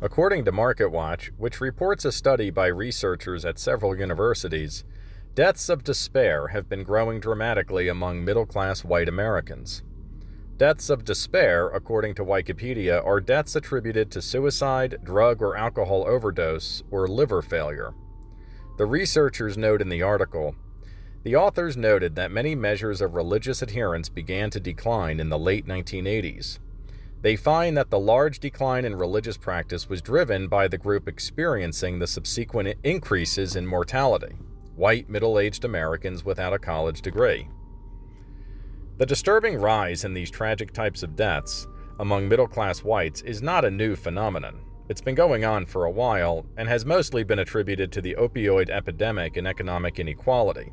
According to MarketWatch, which reports a study by researchers at several universities, deaths of despair have been growing dramatically among middle-class white Americans. Deaths of despair, according to Wikipedia, are deaths attributed to suicide, drug or alcohol overdose, or liver failure. The researchers note in the article, the authors noted that many measures of religious adherence began to decline in the late 1980s. They find that the large decline in religious practice was driven by the group experiencing the subsequent increases in mortality, white middle-aged Americans without a college degree. The disturbing rise in these tragic types of deaths among middle-class whites is not a new phenomenon. It's been going on for a while and has mostly been attributed to the opioid epidemic and economic inequality.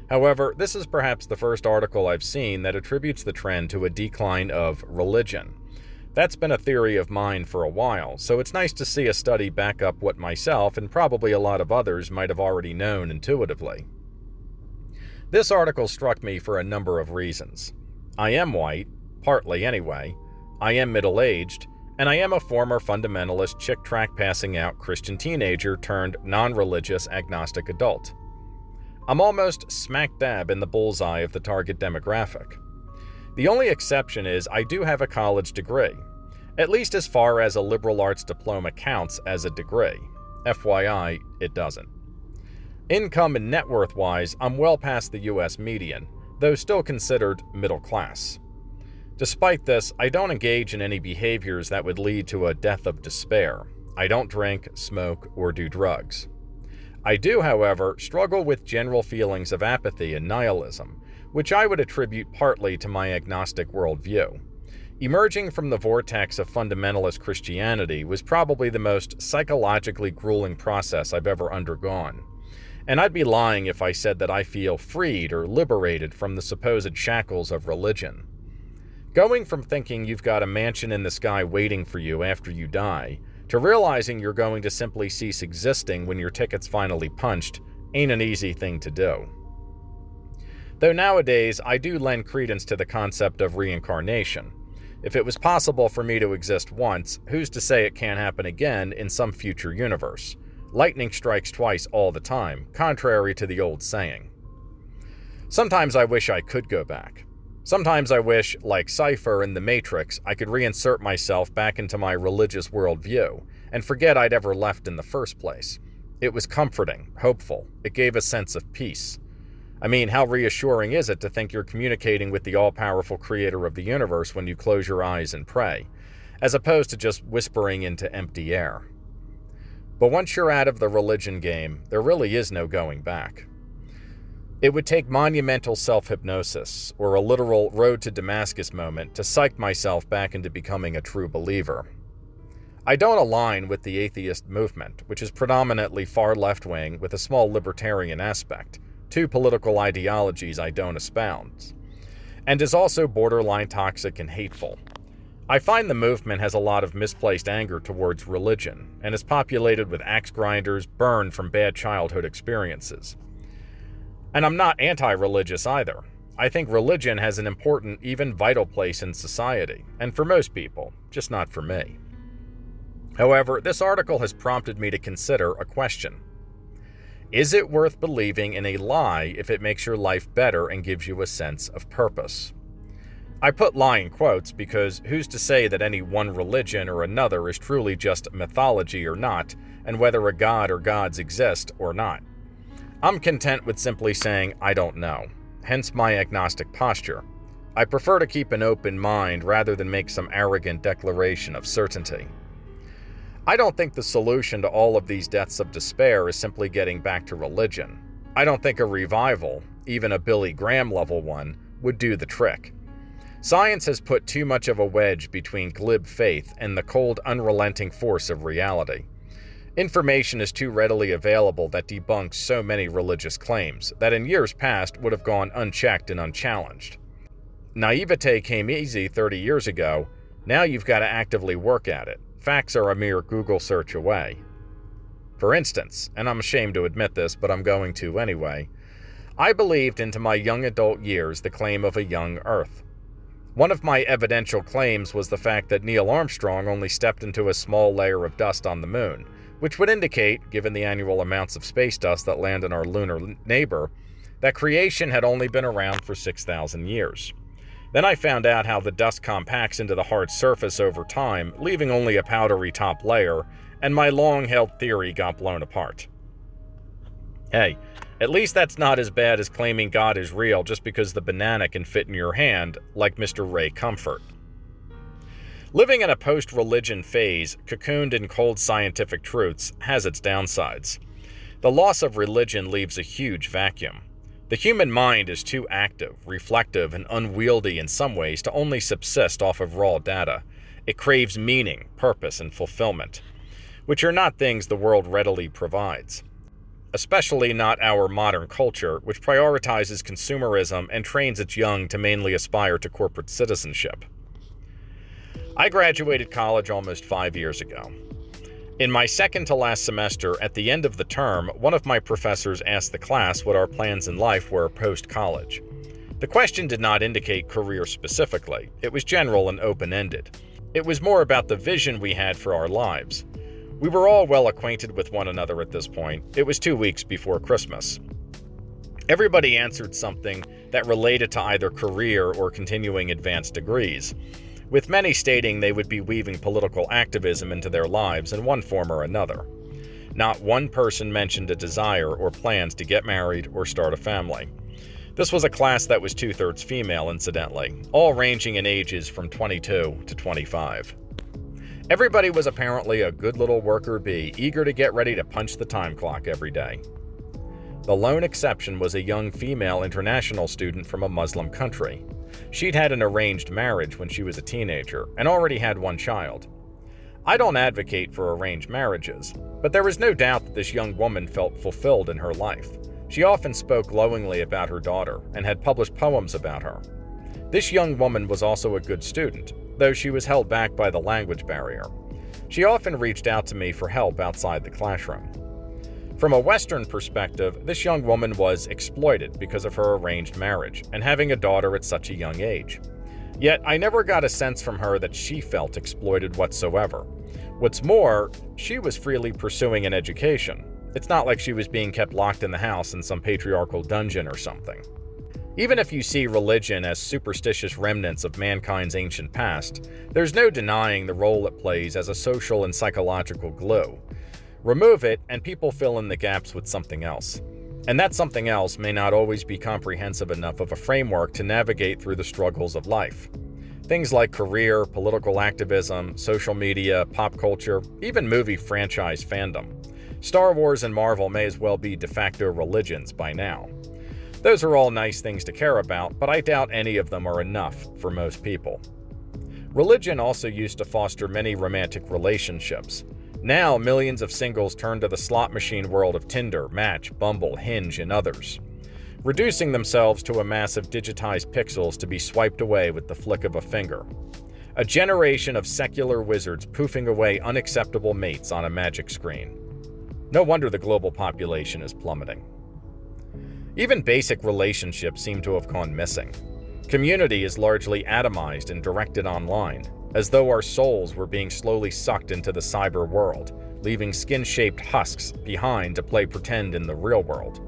However, this is perhaps the first article I've seen that attributes the trend to a decline of religion. That's been a theory of mine for a while, so it's nice to see a study back up what myself and probably a lot of others might have already known intuitively. This article struck me for a number of reasons. I am white, partly anyway, I am middle-aged, and I am a former fundamentalist chick-tract passing out Christian teenager turned non-religious agnostic adult. I'm almost smack dab in the bullseye of the target demographic. The only exception is I do have a college degree, at least as far as a liberal arts diploma counts as a degree. FYI, it doesn't. Income and net worth-wise, I'm well past the US median, though still considered middle class. Despite this, I don't engage in any behaviors that would lead to a death of despair. I don't drink, smoke, or do drugs. I do, however, struggle with general feelings of apathy and nihilism, which I would attribute partly to my agnostic worldview. Emerging from the vortex of fundamentalist Christianity was probably the most psychologically grueling process I've ever undergone. And I'd be lying if I said that I feel freed or liberated from the supposed shackles of religion. Going from thinking you've got a mansion in the sky waiting for you after you die, to realizing you're going to simply cease existing when your ticket's finally punched, ain't an easy thing to do. Though nowadays, I do lend credence to the concept of reincarnation. If it was possible for me to exist once, who's to say it can't happen again in some future universe? Lightning strikes twice all the time, contrary to the old saying. Sometimes I wish I could go back. Sometimes I wish, like Cypher in The Matrix, I could reinsert myself back into my religious worldview and forget I'd ever left in the first place. It was comforting, hopeful. It gave a sense of peace. I mean, how reassuring is it to think you're communicating with the all-powerful creator of the universe when you close your eyes and pray, as opposed to just whispering into empty air? But once you're out of the religion game, there really is no going back. It would take monumental self-hypnosis, or a literal road to Damascus moment, to psych myself back into becoming a true believer. I don't align with the atheist movement, which is predominantly far left-wing with a small libertarian aspect, two political ideologies I don't espouse, and is also borderline toxic and hateful. I find the movement has a lot of misplaced anger towards religion, and is populated with axe grinders burned from bad childhood experiences. And I'm not anti-religious either. I think religion has an important, even vital place in society, and for most people, just not for me. However, this article has prompted me to consider a question. Is it worth believing in a lie if it makes your life better and gives you a sense of purpose? I put lie in quotes because who's to say that any one religion or another is truly just mythology or not, and whether a god or gods exist or not? I'm content with simply saying I don't know, hence my agnostic posture. I prefer to keep an open mind rather than make some arrogant declaration of certainty. I don't think the solution to all of these deaths of despair is simply getting back to religion. I don't think a revival, even a Billy Graham level one, would do the trick. Science has put too much of a wedge between glib faith and the cold, unrelenting force of reality. Information is too readily available that debunks so many religious claims that in years past would have gone unchecked and unchallenged. Naivete came easy 30 years ago. Now you've got to actively work at it. Facts are a mere Google search away. For instance, and I'm ashamed to admit this, but I'm going to anyway, I believed into my young adult years the claim of a young Earth. One of my evidential claims was the fact that Neil Armstrong only stepped into a small layer of dust on the moon, which would indicate, given the annual amounts of space dust that land in our lunar neighbor, that creation had only been around for 6,000 years. Then I found out how the dust compacts into the hard surface over time, leaving only a powdery top layer, and my long-held theory got blown apart. Hey, at least that's not as bad as claiming God is real just because the banana can fit in your hand, like Mr. Ray Comfort. Living in a post-religion phase, cocooned in cold scientific truths, has its downsides. The loss of religion leaves a huge vacuum. The human mind is too active, reflective, and unwieldy in some ways to only subsist off of raw data. It craves meaning, purpose, and fulfillment, which are not things the world readily provides. Especially not our modern culture, which prioritizes consumerism and trains its young to mainly aspire to corporate citizenship. I graduated college almost 5 years ago. In my second to last semester, at the end of the term, one of my professors asked the class what our plans in life were post-college. The question did not indicate career specifically. It was general and open-ended. It was more about the vision we had for our lives. We were all well acquainted with one another at this point. It was 2 weeks before Christmas. Everybody answered something that related to either career or continuing advanced degrees, with many stating they would be weaving political activism into their lives in one form or another. Not one person mentioned a desire or plans to get married or start a family. This was a class that was 2/3 female, incidentally, all ranging in ages from 22 to 25. Everybody was apparently a good little worker bee, eager to get ready to punch the time clock every day. The lone exception was a young female international student from a Muslim country. She'd had an arranged marriage when she was a teenager and already had one child. I don't advocate for arranged marriages, but there was no doubt that this young woman felt fulfilled in her life. She often spoke glowingly about her daughter and had published poems about her. This young woman was also a good student, though she was held back by the language barrier. She often reached out to me for help outside the classroom. From a Western perspective, this young woman was exploited because of her arranged marriage and having a daughter at such a young age. Yet, I never got a sense from her that she felt exploited whatsoever. What's more, she was freely pursuing an education. It's not like she was being kept locked in the house in some patriarchal dungeon or something. Even if you see religion as superstitious remnants of mankind's ancient past, there's no denying the role it plays as a social and psychological glue. Remove it, and people fill in the gaps with something else. And that something else may not always be comprehensive enough of a framework to navigate through the struggles of life. Things like career, political activism, social media, pop culture, even movie franchise fandom. Star Wars and Marvel may as well be de facto religions by now. Those are all nice things to care about, but I doubt any of them are enough for most people. Religion also used to foster many romantic relationships. Now, millions of singles turn to the slot machine world of Tinder, Match, Bumble, Hinge, and others, reducing themselves to a mass of digitized pixels to be swiped away with the flick of a finger. A generation of secular wizards poofing away unacceptable mates on a magic screen. No wonder the global population is plummeting. Even basic relationships seem to have gone missing. Community is largely atomized and directed online, as though our souls were being slowly sucked into the cyber world, leaving skin-shaped husks behind to play pretend in the real world.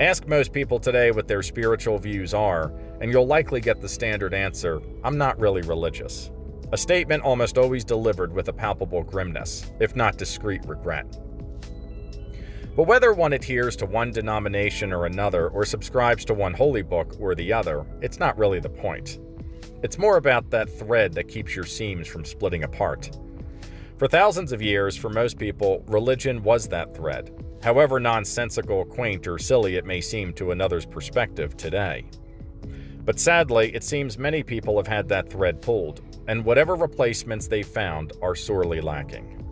Ask most people today what their spiritual views are, and you'll likely get the standard answer, "I'm not really religious." A statement almost always delivered with a palpable grimness, if not discreet regret. But whether one adheres to one denomination or another, or subscribes to one holy book or the other, it's not really the point. It's more about that thread that keeps your seams from splitting apart. For thousands of years, for most people, religion was that thread, however nonsensical, quaint, or silly it may seem to another's perspective today. But sadly, it seems many people have had that thread pulled, and whatever replacements they've found are sorely lacking.